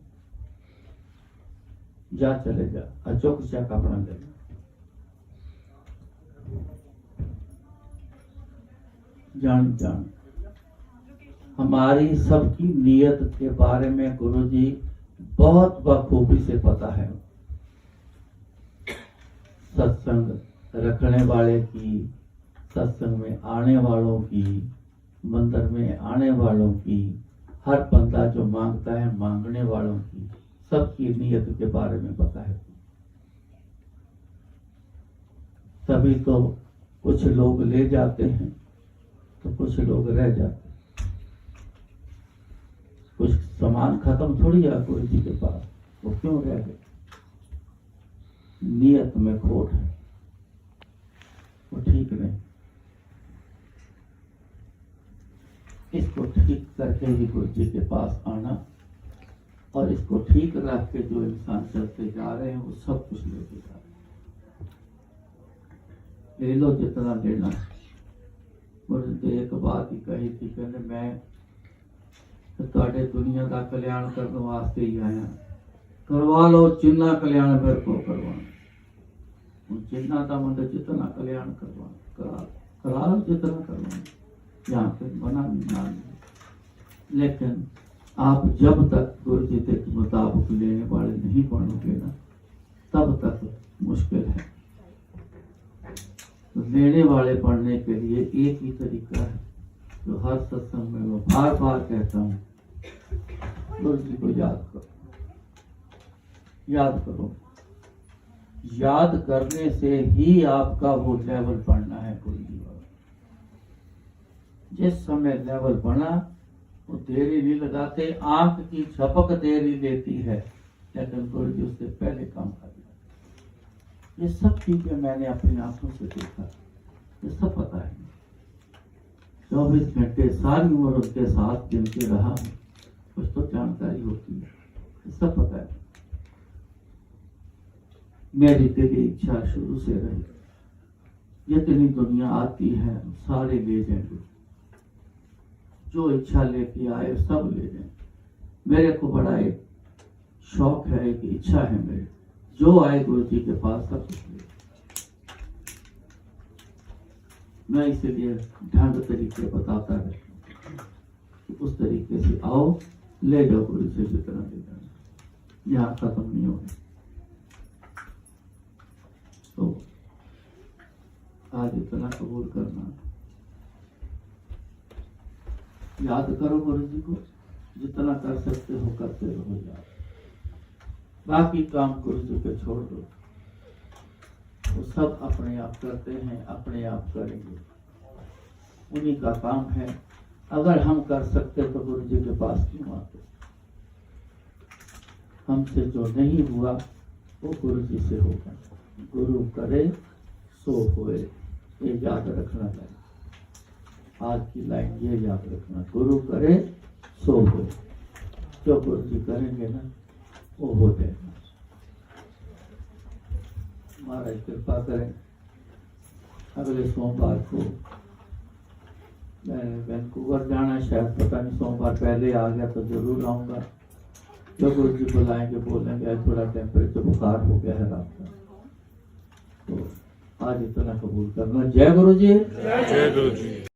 जा चले जा, अचुक चेक अपना ले। जान हमारी सबकी नीयत के बारे में गुरु जी बहुत बखूबी से पता है। सत्संग रखने वाले की, सत्संग में आने वालों की, मंदिर में आने वालों की, हर बंदा जो मांगता है मांगने वालों की, सबकी नीयत के बारे में पता है। तभी तो कुछ लोग ले जाते हैं तो कुछ लोग रह जाते हैं। कुछ सामान खत्म थोड़ी है गुरु जी के पास, वो क्यों रह गए? नियत में खोट है, वो ठीक नहीं। इसको ठीक करके ही गुरु जी के पास आना, और इसको ठीक रख के जो इंसान चलते जा रहे हैं वो सब कुछ लेके जा रहे हैं। ले लो जितना लेना है। मुझे तो एक बात ही कही थी, कहने मैं ਤੁਹਾਡੇ दुनिया का कल्याण करने वास्ते ही आया, करवा लो जितना कल्याण मेरे को करवाना, जितना था मतलब जितना कल्याण करवा करा लो जितना करवाना, यहाँ पे मना नहीं। लेकिन आप जब तक गुरु जी के मुताबिक लेने वाले नहीं बनोगे ना, तब तक मुश्किल है। तो लेने वाले बनने के लिए एक ही तरीका है, जो हर सत्संग में मैं बार बार कहता हूँ, गुरु जी को याद करो, याद करो। याद करने से ही आपका वो लेवल बढ़ना है गुरु जी वाला। जिस समय लेवल बढ़ा वो देरी नहीं लगाते, आंख की झपक देरी लेती है, लेकिन गुरु जी उससे पहले काम कर दिया। ये सब चीजें मैंने अपनी आंखों से देखा, ये सब पता है। 24 घंटे सारी उम्र उसके साथ जिनके रहा हूं, कुछ तो जानकारी होती है, ये सब पता है। मेरी तेरी इच्छा शुरू से रही, जितनी दुनिया आती है सारे ले जाएंगे, जो इच्छा लेके आए सब ले जाएंगे। मेरे को बड़ा एक शौक है, एक इच्छा है मेरी, जो आए गुरु जी के पास सब कुछ ले। मैं इसीलिए ढंग तरीके बताता रहता हूँ कि उस तरीके से आओ, ले जाओ गुरु से जितना ले जाना, यहाँ खत्म नहीं होगा। तो आज इतना कबूल करना, याद करो गुरु जी को, जितना कर सकते हो करते रहो याद। बाकी काम गुरु जी पे छोड़ दो, वो सब अपने आप करते हैं, अपने आप करेंगे, उन्हीं का काम है। अगर हम कर सकते तो गुरु जी के पास क्यों आते। हमसे जो नहीं हुआ वो गुरु जी से होगा। गुरु करे सो होए, ये याद रखना चाहिए। आज की लाइन ये याद रखना, गुरु करे सो होए। जो गुरु जी करेंगे ना वो हो जाएगा। महाराज कृपा करें, अगले सोमवार को मैं वैंकूवर जाना, शायद पता नहीं सोमवार पहले आ गया तो जरूर आऊंगा। जो गुरु जी बुलाएंगे बोलेंगे थोड़ा टेम्परेचर बुखार हो गया है रात का, तो आज इतना कबूल करना। जय गुरु जी। जय गुरु जी।